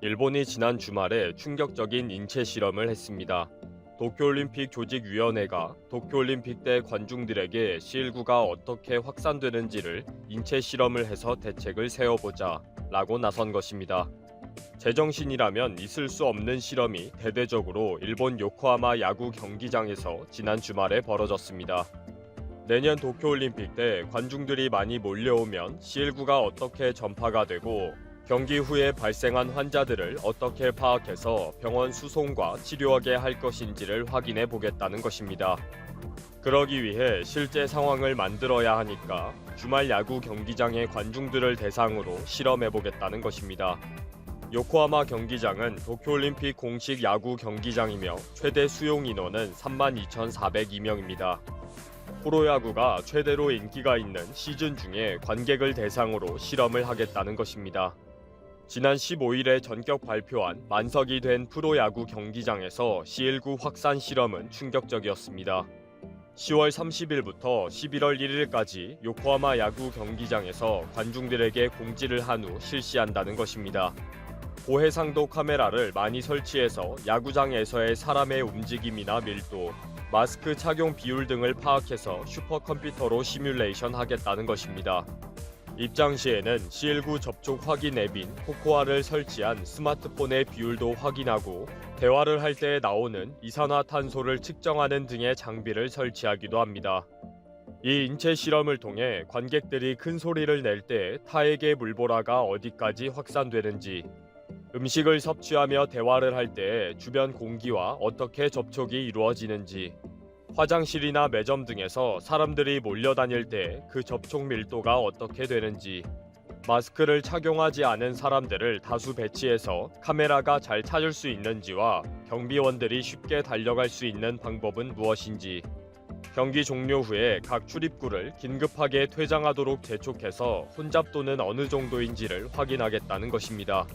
일본이 지난 주말에 충격적인 인체 실험을 했습니다. 도쿄올림픽 조직위원회가 도쿄올림픽 때 관중들에게 C19가 어떻게 확산되는지를 인체 실험을 해서 대책을 세워보자 라고 나선 것입니다. 제정신이라면 있을 수 없는 실험이 대대적으로 일본 요코하마 야구 경기장에서 지난 주말에 벌어졌습니다. 내년 도쿄올림픽 때 관중들이 많이 몰려오면 C19가 어떻게 전파가 되고 경기 후에 발생한 환자들을 어떻게 파악해서 병원 수송과 치료하게 할 것인지를 확인해 보겠다는 것입니다. 그러기 위해 실제 상황을 만들어야 하니까 주말 야구 경기장의 관중들을 대상으로 실험해 보겠다는 것입니다. 요코하마 경기장은 도쿄올림픽 공식 야구 경기장이며 최대 수용 인원은 32,402명입니다. 프로야구가 최대로 인기가 있는 시즌 중에 관객을 대상으로 실험을 하겠다는 것입니다. 지난 15일에 전격 발표한 만석이 된 프로야구 경기장에서 C19 확산 실험은 충격적이었습니다. 10월 30일부터 11월 1일까지 요코하마 야구 경기장에서 관중들에게 공지를 한 후 실시한다는 것입니다. 고해상도 카메라를 많이 설치해서 야구장에서의 사람의 움직임이나 밀도, 마스크 착용 비율 등을 파악해서 슈퍼컴퓨터로 시뮬레이션 하겠다는 것입니다. 입장 시에는 C19 접촉 확인 앱인 코코아를 설치한 스마트폰의 비율도 확인하고 대화를 할 때 나오는 이산화탄소를 측정하는 등의 장비를 설치하기도 합니다. 이 인체 실험을 통해 관객들이 큰 소리를 낼 때 타액의 물보라가 어디까지 확산되는지, 음식을 섭취하며 대화를 할 때 주변 공기와 어떻게 접촉이 이루어지는지, 화장실이나 매점 등에서 사람들이 몰려다닐 때 그 접촉 밀도가 어떻게 되는지, 마스크를 착용하지 않은 사람들을 다수 배치해서 카메라가 잘 찾을 수 있는지와 경비원들이 쉽게 달려갈 수 있는 방법은 무엇인지, 경기 종료 후에 각 출입구를 긴급하게 퇴장하도록 재촉해서 혼잡도는 어느 정도인지를 확인하겠다는 것입니다.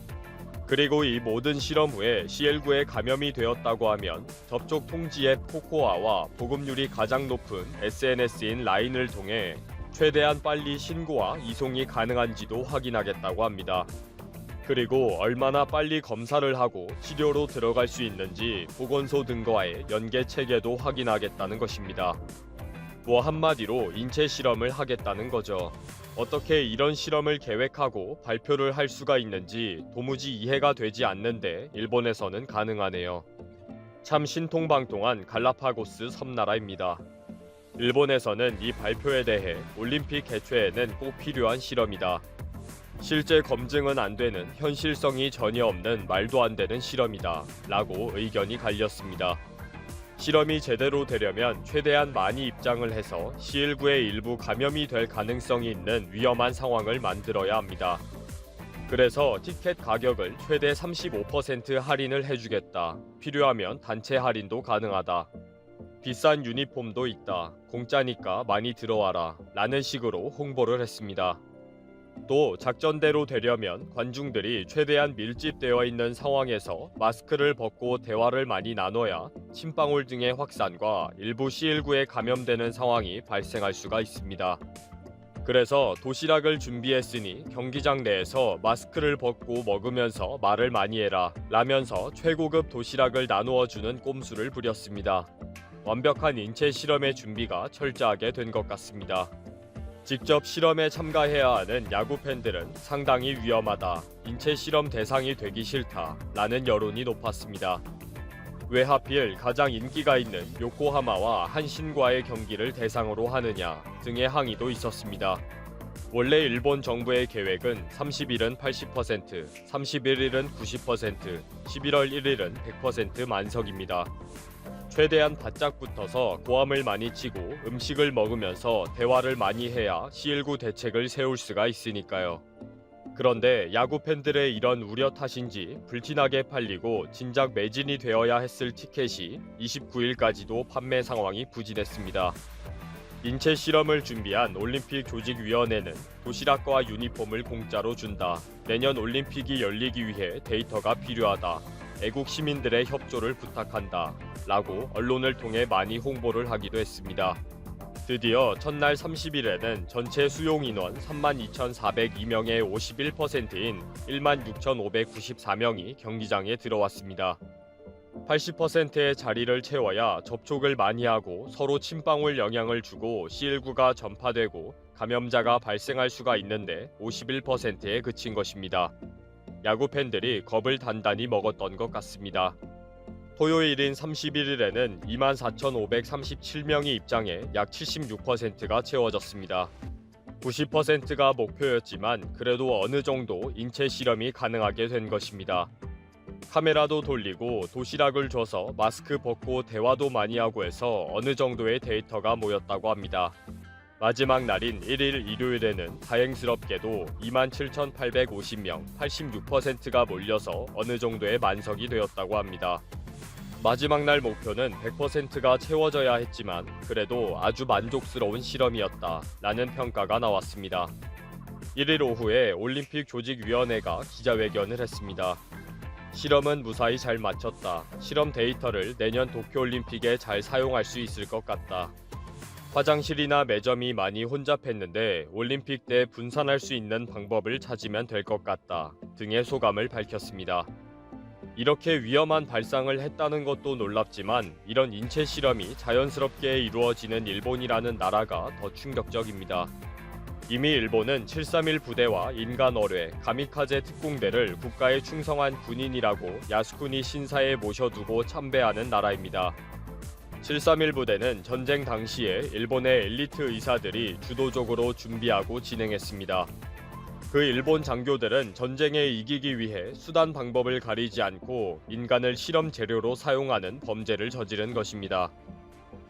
그리고 이 모든 실험 후에 C19에 감염이 되었다고 하면 접촉 통지 앱 코코아와 보급률이 가장 높은 SNS인 라인을 통해 최대한 빨리 신고와 이송이 가능한지도 확인하겠다고 합니다. 그리고 얼마나 빨리 검사를 하고 치료로 들어갈 수 있는지 보건소 등과의 연계 체계도 확인하겠다는 것입니다. 뭐 한마디로 인체 실험을 하겠다는 거죠. 어떻게 이런 실험을 계획하고 발표를 할 수가 있는지 도무지 이해가 되지 않는데 일본에서는 가능하네요. 참 신통방통한 갈라파고스 섬나라입니다. 일본에서는 이 발표에 대해 올림픽 개최에는 꼭 필요한 실험이다. 실제 검증은 안 되는 현실성이 전혀 없는 말도 안 되는 실험이다. 라고 의견이 갈렸습니다. 실험이 제대로 되려면 최대한 많이 입장을 해서 C19의 일부 감염이 될 가능성이 있는 위험한 상황을 만들어야 합니다. 그래서 티켓 가격을 최대 35% 할인을 해주겠다. 필요하면 단체 할인도 가능하다. 비싼 유니폼도 있다. 공짜니까 많이 들어와라. 라는 식으로 홍보를 했습니다. 또 작전대로 되려면 관중들이 최대한 밀집되어 있는 상황에서 마스크를 벗고 대화를 많이 나눠야 침방울 등의 확산과 일부 C19에 감염되는 상황이 발생할 수가 있습니다. 그래서 도시락을 준비했으니 경기장 내에서 마스크를 벗고 먹으면서 말을 많이 해라 라면서 최고급 도시락을 나누어 주는 꼼수를 부렸습니다. 완벽한 인체 실험의 준비가 철저하게 된 것 같습니다. 직접 실험에 참가해야 하는 야구 팬들은 상당히 위험하다, 인체 실험 대상이 되기 싫다 라는 여론이 높았습니다. 왜 하필 가장 인기가 있는 요코하마와 한신과의 경기를 대상으로 하느냐 등의 항의도 있었습니다. 원래 일본 정부의 계획은 30일은 80%, 31일은 90%, 11월 1일은 100% 만석입니다. 최대한 바짝 붙어서 고함을 많이 치고 음식을 먹으면서 대화를 많이 해야 C19 대책을 세울 수가 있으니까요. 그런데 야구 팬들의 이런 우려 탓인지 불티나게 팔리고 진작 매진이 되어야 했을 티켓이 29일까지도 판매 상황이 부진했습니다. 인체 실험을 준비한 올림픽 조직위원회는 도시락과 유니폼을 공짜로 준다. 내년 올림픽이 열리기 위해 데이터가 필요하다. 애국 시민들의 협조를 부탁한다. 라고 언론을 통해 많이 홍보를 하기도 했습니다. 드디어 첫날 30일에는 전체 수용 인원 32,402명의 51%인 16,594명이 경기장에 들어왔습니다. 80%의 자리를 채워야 접촉을 많이 하고 서로 침방울 영향을 주고 C19가 전파되고 감염자가 발생할 수가 있는데 51%에 그친 것입니다. 야구 팬들이 겁을 단단히 먹었던 것 같습니다. 토요일인 31일에는 24,537명이 입장해 약 76%가 채워졌습니다. 90%가 목표였지만 그래도 어느 정도 인체 실험이 가능하게 된 것입니다. 카메라도 돌리고 도시락을 줘서 마스크 벗고 대화도 많이 하고 해서 어느 정도의 데이터가 모였다고 합니다. 마지막 날인 1일 일요일에는 다행스럽게도 27,850명, 86%가 몰려서 어느 정도의 만석이 되었다고 합니다. 마지막 날 목표는 100%가 채워져야 했지만 그래도 아주 만족스러운 실험이었다 라는 평가가 나왔습니다. 1일 오후에 올림픽 조직위원회가 기자회견을 했습니다. 실험은 무사히 잘 마쳤다. 실험 데이터를 내년 도쿄올림픽에 잘 사용할 수 있을 것 같다. 화장실이나 매점이 많이 혼잡했는데 올림픽 때 분산할 수 있는 방법을 찾으면 될 것 같다 등의 소감을 밝혔습니다. 이렇게 위험한 발상을 했다는 것도 놀랍지만 이런 인체 실험이 자연스럽게 이루어지는 일본이라는 나라가 더 충격적입니다. 이미 일본은 731 부대와 인간 어뢰, 가미카제 특공대를 국가에 충성한 군인이라고 야스쿠니 신사에 모셔두고 참배하는 나라입니다. 731 부대는 전쟁 당시에 일본의 엘리트 의사들이 주도적으로 준비하고 진행했습니다. 그 일본 장교들은 전쟁에 이기기 위해 수단 방법을 가리지 않고 인간을 실험 재료로 사용하는 범죄를 저지른 것입니다.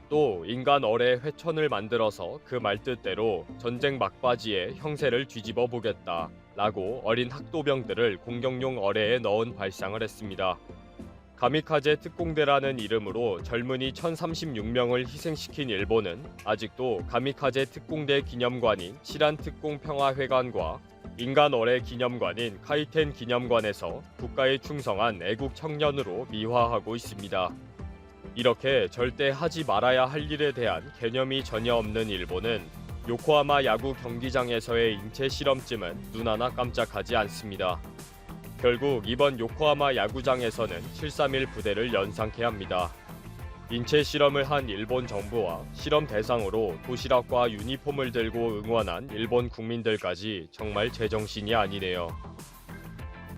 또 인간 어뢰 회천을 만들어서 그 말뜻대로 전쟁 막바지에 형세를 뒤집어 보겠다 라고 어린 학도병들을 공격용 어뢰에 넣은 발상을 했습니다. 가미카제 특공대라는 이름으로 젊은이 1,036명을 희생시킨 일본은 아직도 가미카제 특공대 기념관인 칠안특공평화회관과 인간 어뢰 기념관인 카이텐 기념관에서 국가에 충성한 애국 청년으로 미화하고 있습니다. 이렇게 절대 하지 말아야 할 일에 대한 개념이 전혀 없는 일본은 요코하마 야구 경기장에서의 인체 실험쯤은 눈 하나 깜짝하지 않습니다. 결국 이번 요코하마 야구장에서는 731 부대를 연상케 합니다. 인체 실험을 한 일본 정부와 실험 대상으로 도시락과 유니폼을 들고 응원한 일본 국민들까지 정말 제정신이 아니네요.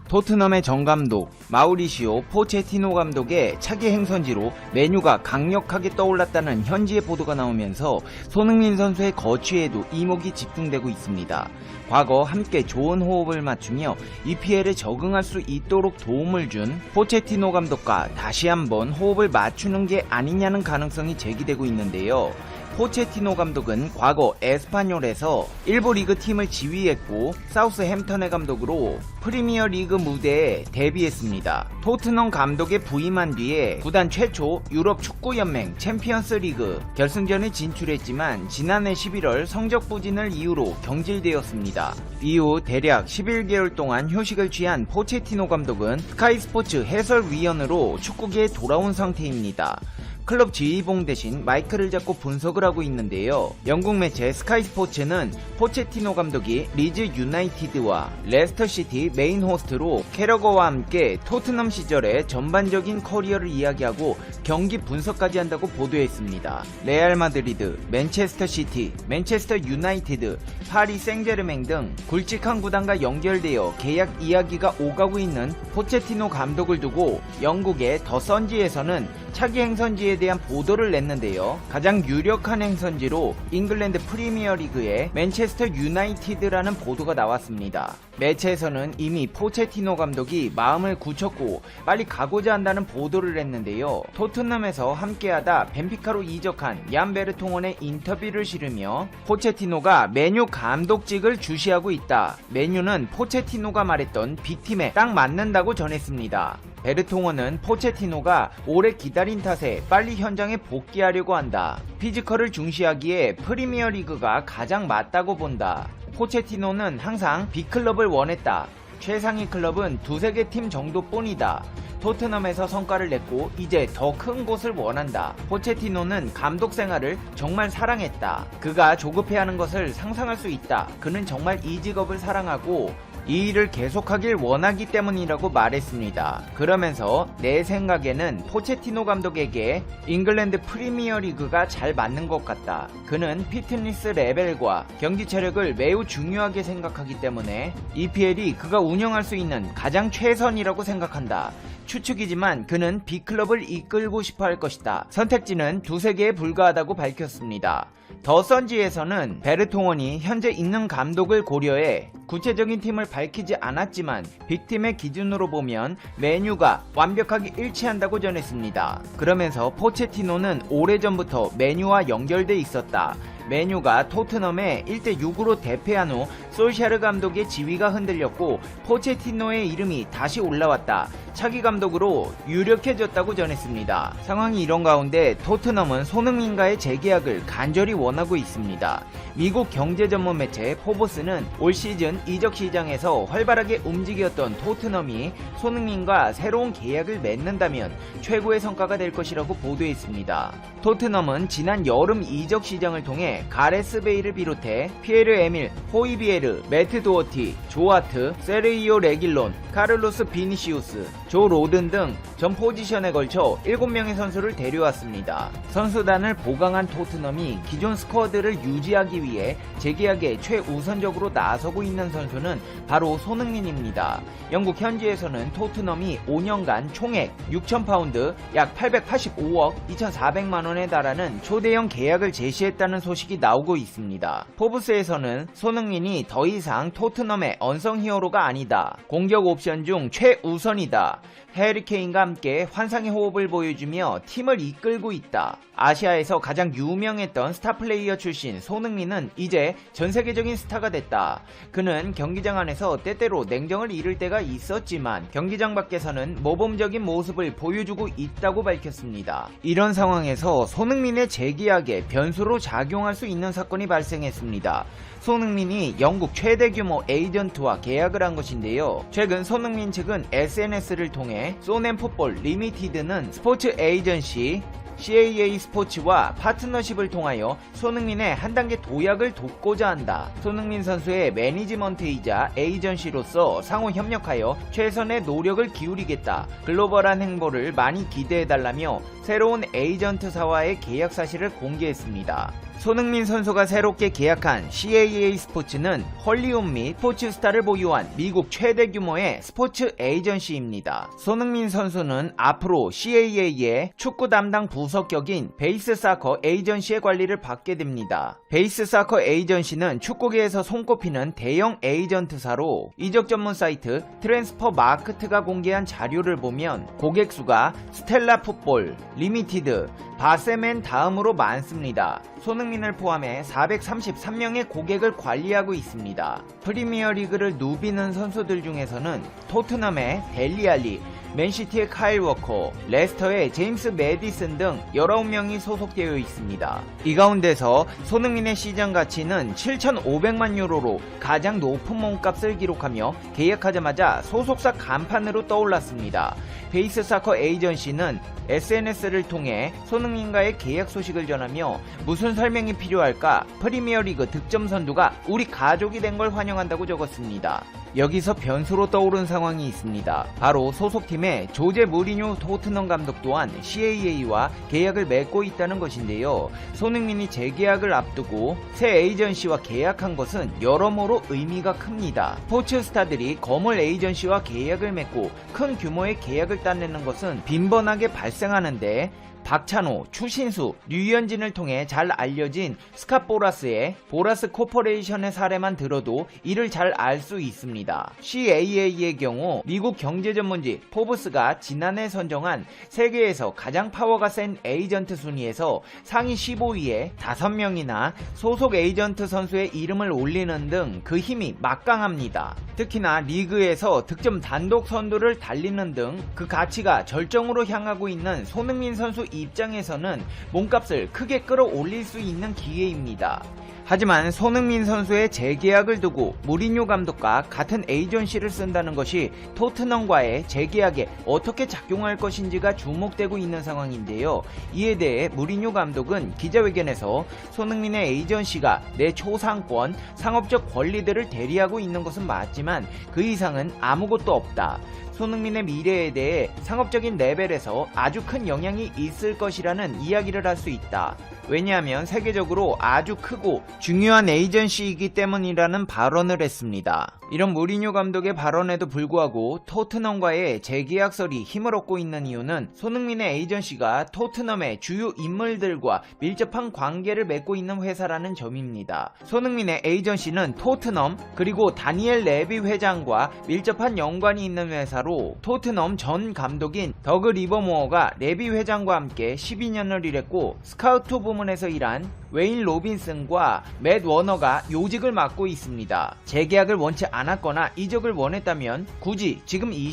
토트넘의 정감독 마우리시오 포체티노 감독의 차기 행선지로 메뉴가 강력하게 떠올랐다는 현지의 보도가 나오면서 손흥민 선수의 거취에도 이목이 집중되고 있습니다. 과거 함께 좋은 호흡을 맞추며 EPL에 적응할 수 있도록 도움을 준 포체티노 감독과 다시 한번 호흡을 맞추는 게 아니냐는 가능성이 제기되고 있는데요. 포체티노 감독은 과거 에스파뇰에서 일부 리그 팀을 지휘했고 사우스햄턴의 감독으로 프리미어 리그 무대에 데뷔했습니다. 토트넘 감독에 부임한 뒤에 구단 최초 유럽 축구연맹 챔피언스 리그 결승전에 진출했지만 지난해 11월 성적 부진을 이유로 경질되었습니다. 이후 대략 11개월 동안 휴식을 취한 포체티노 감독은 스카이 스포츠 해설위원으로 축구계에 돌아온 상태입니다. 클럽 지휘봉 대신 마이크를 잡고 분석을 하고 있는데요. 영국 매체 스카이 스포츠는 포체티노 감독이 리즈 유나이티드와 레스터시티 메인 호스트로 캐러거와 함께 토트넘 시절의 전반적인 커리어를 이야기하고 경기 분석까지 한다고 보도했습니다. 레알 마드리드, 맨체스터 시티, 맨체스터 유나이티드, 파리 생제르맹 등 굵직한 구단과 연결되어 계약 이야기가 오가고 있는 포체티노 감독을 두고 영국의 더 선지에서는 차기 행선지에 대한 보도를 냈는데요. 가장 유력한 행선지로 잉글랜드 프리미어리그의 맨체스터 유나이티드라는 보도가 나왔습니다. 매체에서는 이미 포체티노 감독이 마음을 굳혔고 빨리 가고자 한다는 보도를 했는데요. 토트넘에서 함께하다 벤피카로 이적한 얀 베르통원의 인터뷰를 실으며 포체티노가 메뉴 감독직을 주시하고 있다. 메뉴는 포체티노가 말했던 빅팀에 딱 맞는다고 전했습니다. 베르통원은 포체티노가 오래 기다린 탓에 빨리 현장에 복귀하려고 한다. 피지컬을 중시하기에 프리미어리그가 가장 맞다고 본다. 포체티노는 항상 빅클럽을 원했다. 최상위 클럽은 두세 개 팀 정도뿐이다. 토트넘에서 성과를 냈고 이제 더 큰 곳을 원한다. 포체티노는 감독 생활을 정말 사랑했다. 그가 조급해하는 것을 상상할 수 있다. 그는 정말 이 직업을 사랑하고 이 일을 계속하길 원하기 때문이라고 말했습니다. 그러면서 내 생각에는 포체티노 감독에게 잉글랜드 프리미어리그가 잘 맞는 것 같다. 그는 피트니스 레벨과 경기 체력을 매우 중요하게 생각하기 때문에 EPL이 그가 운영할 수 있는 가장 최선이라고 생각한다. 추측이지만 그는 B클럽을 이끌고 싶어 할 것이다. 선택지는 두세 개에 불과하다고 밝혔습니다. 더 선지에서는 베르통원이 현재 있는 감독을 고려해 구체적인 팀을 밝히지 않았지만 빅팀의 기준으로 보면 메뉴가 완벽하게 일치한다고 전했습니다. 그러면서 포체티노는 오래전부터 메뉴와 연결돼 있었다. 메뉴가 토트넘에 1대6으로 대패한 후 솔샤르 감독의 지위가 흔들렸고 포체티노의 이름이 다시 올라왔다. 차기 감독으로 유력해졌다고 전했습니다. 상황이 이런 가운데 토트넘은 손흥민과의 재계약을 간절히 원하고 있습니다. 미국 경제 전문 매체 포브스는 올 시즌 이적 시장에서 활발하게 움직였던 토트넘이 손흥민과 새로운 계약을 맺는다면 최고의 성과가 될 것이라고 보도했습니다. 토트넘은 지난 여름 이적 시장을 통해 가레스 베일을 비롯해 피에르 에밀, 호이비에르, 매트 도어티, 조아트, 세르이오 레길론, 카를로스 비니시우스, 조 로든 등 전 포지션에 걸쳐 7명의 선수를 데려왔습니다. 선수단을 보강한 토트넘이 기존 스쿼드를 유지하기 위해 재계약에 최우선적으로 나서고 있는 선수는 바로 손흥민입니다. 영국 현지에서는 토트넘이 5년간 총액 6,000파운드 약 885억 2,400만원에 달하는 초대형 계약을 제시했다는 소식이 나오고 있습니다. 포브스에서는 손흥민이 더 이상 토트넘의 언성 히어로가 아니다. 공격 옵션 중 최우선이다. 해리케인과 함께 환상의 호흡을 보여주며 팀을 이끌고 있다. 아시아에서 가장 유명했던 스타 플레이어 출신 손흥민은 이제 전세계적인 스타가 됐다. 그는 경기장 안에서 때때로 냉정을 잃을 때가 있었지만 경기장 밖에서는 모범적인 모습을 보여주고 있다고 밝혔습니다. 이런 상황에서 손흥민의 재계약에 변수로 작용할 수 있는 사건이 발생했습니다. 손흥민이 영국 최대 규모 에이전트와 계약을 한 것인데요. 최근 손흥민 측은 SNS를 통해 소넨풋볼 리미티드는 스포츠 에이전시 CAA 스포츠와 파트너십을 통하여 손흥민의 한 단계 도약을 돕고자 한다. 손흥민 선수의 매니지먼트이자 에이전시로서 상호 협력하여 최선의 노력을 기울이겠다. 글로벌한 행보를 많이 기대해달라며 새로운 에이전트사와의 계약 사실을 공개했습니다. 손흥민 선수가 새롭게 계약한 CAA 스포츠는 헐리우드 및 스포츠 스타를 보유한 미국 최대 규모의 스포츠 에이전시입니다. 손흥민 선수는 앞으로 CAA의 축구 담당 부서격인 베이스 사커 에이전시의 관리를 받게 됩니다. 베이스 사커 에이전시는 축구계에서 손꼽히는 대형 에이전트사로 이적 전문 사이트 트랜스퍼 마크트가 공개한 자료를 보면 고객 수가 스텔라 풋볼, 리미티드, 바세맨 다음으로 많습니다. 손흥민을 포함해 433명의 고객을 관리하고 있습니다. 프리미어리그를 누비는 선수들 중에서는 토트넘의 델리 알리, 맨시티의 카일 워커, 레스터의 제임스 매디슨 등 19명이 소속되어 있습니다. 이 가운데서 손흥민의 시장 가치는 7,500만 유로로 가장 높은 몸값을 기록하며 계약하자마자 소속사 간판으로 떠올랐습니다. 베이스 사커 에이전시는 SNS를 통해 손흥민과의 계약 소식을 전하며 무슨 설명이 필요할까? 프리미어리그 득점 선두가 우리 가족이 된 걸 환영한다고 적었습니다. 여기서 변수로 떠오른 상황이 있습니다. 바로 소속팀의 조제 무리뉴 토트넘 감독 또한 CAA와 계약을 맺고 있다는 것인데요. 손흥민이 재계약을 앞두고 새 에이전시와 계약한 것은 여러모로 의미가 큽니다. 스포츠 스타들이 거물 에이전시와 계약을 맺고 큰 규모의 계약을 따내는 것은 빈번하게 발생하는데 박찬호, 추신수, 류현진을 통해 잘 알려진 스캇보라스의 보라스 코퍼레이션의 사례만 들어도 이를 잘 알 수 있습니다. CAA의 경우 미국 경제 전문지 포브스가 지난해 선정한 세계에서 가장 파워가 센 에이전트 순위에서 상위 15위에 5명이나 소속 에이전트 선수의 이름을 올리는 등 그 힘이 막강합니다. 특히나 리그에서 득점 단독 선두를 달리는 등 그 가치가 절정으로 향하고 있는 손흥민 선수 입장에서는 몸값을 크게 끌어올릴 수 있는 기회입니다. 하지만 손흥민 선수의 재계약을 두고 무리뉴 감독과 같은 에이전시를 쓴다는 것이 토트넘과의 재계약에 어떻게 작용할 것인지가 주목되고 있는 상황인데요. 이에 대해 무리뉴 감독은 기자회견에서 손흥민의 에이전시가 내 초상권, 상업적 권리들을 대리하고 있는 것은 맞지만 그 이상은 아무것도 없다. 손흥민의 미래에 대해 상업적인 레벨에서 아주 큰 영향이 있을 것이라는 이야기를 할 수 있다. 왜냐하면 세계적으로 아주 크고 중요한 에이전시이기 때문이라는 발언을 했습니다. 이런 무리뉴 감독의 발언에도 불구하고 토트넘과의 재계약설이 힘을 얻고 있는 이유는 손흥민의 에이전시가 토트넘의 주요 인물들과 밀접한 관계를 맺고 있는 회사라는 점입니다. 손흥민의 에이전시는 토트넘 그리고 다니엘 레비 회장과 밀접한 연관이 있는 회사로 토트넘 전 감독인 더그 리버모어가 레비 회장과 함께 12년을 일했고 스카우트 부문에서 일한 웨인 로빈슨과 맷 워너가 요직을 맡고 있습니다. 재계약을 원치 않았거나 이적을 원했다면 굳이 지금 이